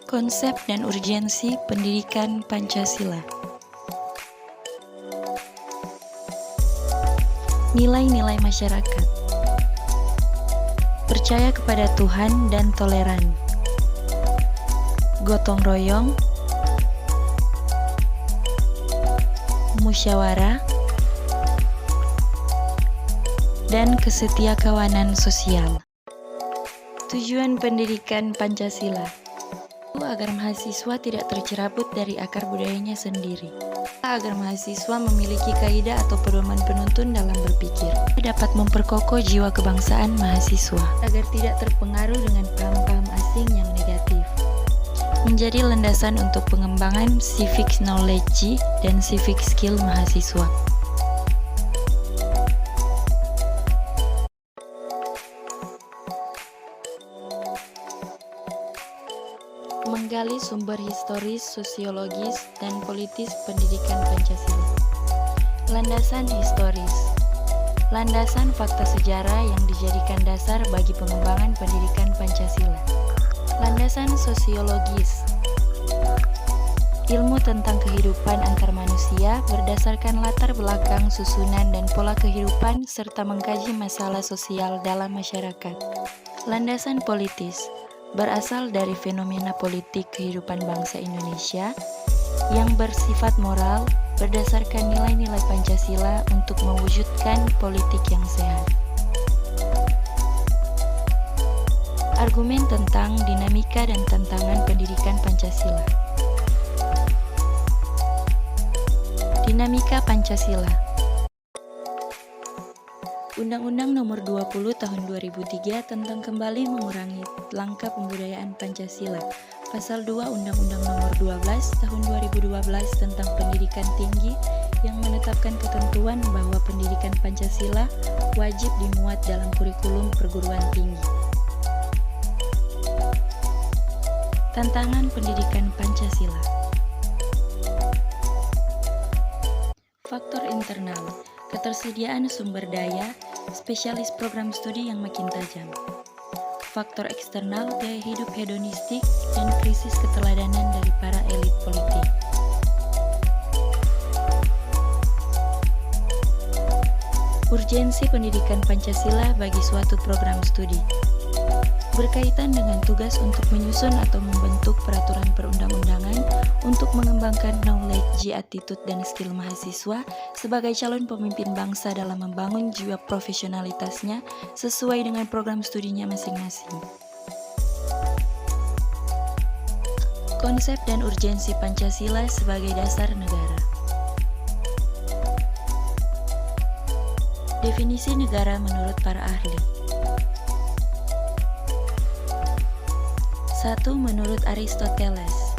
Konsep dan urgensi pendidikan Pancasila. Nilai-nilai masyarakat. Percaya kepada Tuhan dan toleran. Gotong royong. Musyawarah. Dan kesetiakawanan sosial. Tujuan pendidikan Pancasila agar mahasiswa tidak tercerabut dari akar budayanya sendiri, agar mahasiswa memiliki kaidah atau pedoman penuntun dalam berpikir, dapat memperkokoh jiwa kebangsaan mahasiswa, agar tidak terpengaruh dengan paham-paham asing yang negatif, menjadi landasan untuk pengembangan civic knowledge dan civic skill mahasiswa. Menggali sumber historis, sosiologis, dan politis pendidikan Pancasila. Landasan historis. Landasan fakta sejarah yang dijadikan dasar bagi pengembangan pendidikan Pancasila. Landasan sosiologis. Ilmu tentang kehidupan antar manusia berdasarkan latar belakang, susunan, dan pola kehidupan serta mengkaji masalah sosial dalam masyarakat. Landasan politis. Berasal dari fenomena politik kehidupan bangsa Indonesia yang bersifat moral berdasarkan nilai-nilai Pancasila untuk mewujudkan politik yang sehat. Argumen tentang dinamika dan tantangan pendidikan Pancasila. Dinamika Pancasila. Undang-Undang Nomor 20 Tahun 2003 tentang kembali mengurangi langkah pembudayaan Pancasila. Pasal 2 Undang-Undang Nomor 12 Tahun 2012 tentang pendidikan tinggi yang menetapkan ketentuan bahwa pendidikan Pancasila wajib dimuat dalam kurikulum perguruan tinggi. Tantangan pendidikan Pancasila. Faktor internal. Ketersediaan sumber daya, spesialis program studi yang makin tajam. Faktor eksternal, gaya hidup hedonistik, dan krisis keteladanan dari para elit politik. Urgensi pendidikan Pancasila bagi suatu program studi. Berkaitan dengan tugas untuk menyusun atau membentuk peraturan perundang-undangan untuk mengembangkan knowledge, attitude, dan skill mahasiswa sebagai calon pemimpin bangsa dalam membangun jiwa profesionalitasnya sesuai dengan program studinya masing-masing. Konsep dan urgensi Pancasila sebagai dasar negara. Definisi negara menurut para ahli. 1. Menurut Aristoteles,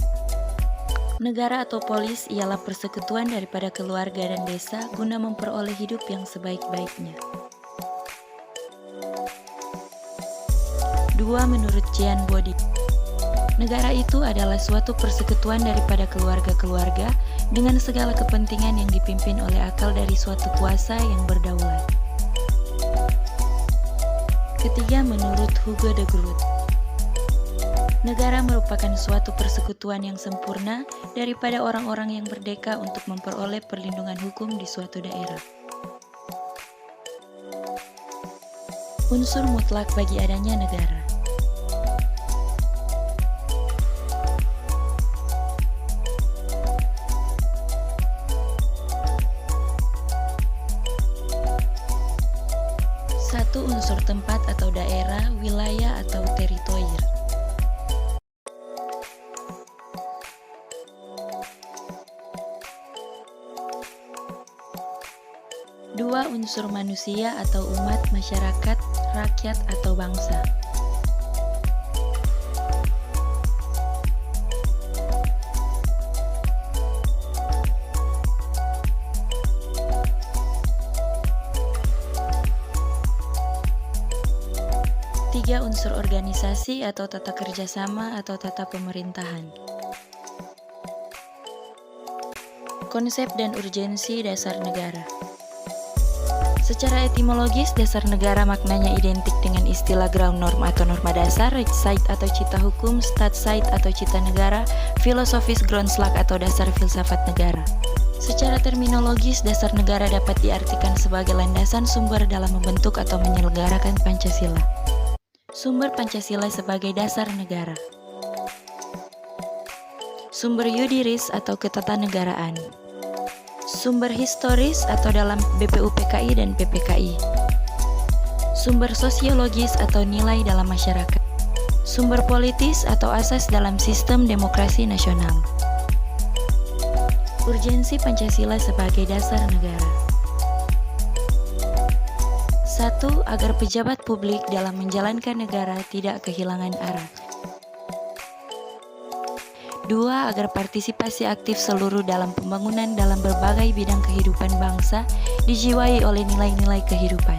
negara atau polis ialah persekutuan daripada keluarga dan desa guna memperoleh hidup yang sebaik-baiknya. 2. Menurut Jean Bodin, negara itu adalah suatu persekutuan daripada keluarga-keluarga dengan segala kepentingan yang dipimpin oleh akal dari suatu kuasa yang berdaulat. 3. Menurut Hugo de Groot, negara merupakan suatu persekutuan yang sempurna daripada orang-orang yang merdeka untuk memperoleh perlindungan hukum di suatu daerah. Unsur mutlak bagi adanya negara. Satu, unsur tempat atau daerah, wilayah atau teritorial. 2. Unsur manusia atau umat, masyarakat, rakyat atau bangsa. 3. Unsur organisasi atau tata kerjasama atau tata pemerintahan. Konsep dan urgensi dasar negara. Secara etimologis, dasar negara maknanya identik dengan istilah ground norm atau norma dasar, Rechtsstaat atau cita hukum, Staatsrecht atau cita negara, filosofis Grundslag atau dasar filsafat negara. Secara terminologis, dasar negara dapat diartikan sebagai landasan sumber dalam membentuk atau menyelenggarakan Pancasila. Sumber Pancasila sebagai dasar negara. Sumber yudiris atau ketatanegaraan. Sumber historis atau dalam BPUPKI dan PPKI. Sumber sosiologis atau nilai dalam masyarakat. Sumber politis atau asas dalam sistem demokrasi nasional. Urgensi Pancasila sebagai dasar negara. 1. Agar pejabat publik dalam menjalankan negara tidak kehilangan arah. 2. Agar partisipasi aktif seluruh dalam pembangunan dalam berbagai bidang kehidupan bangsa dijiwai oleh nilai-nilai kehidupan.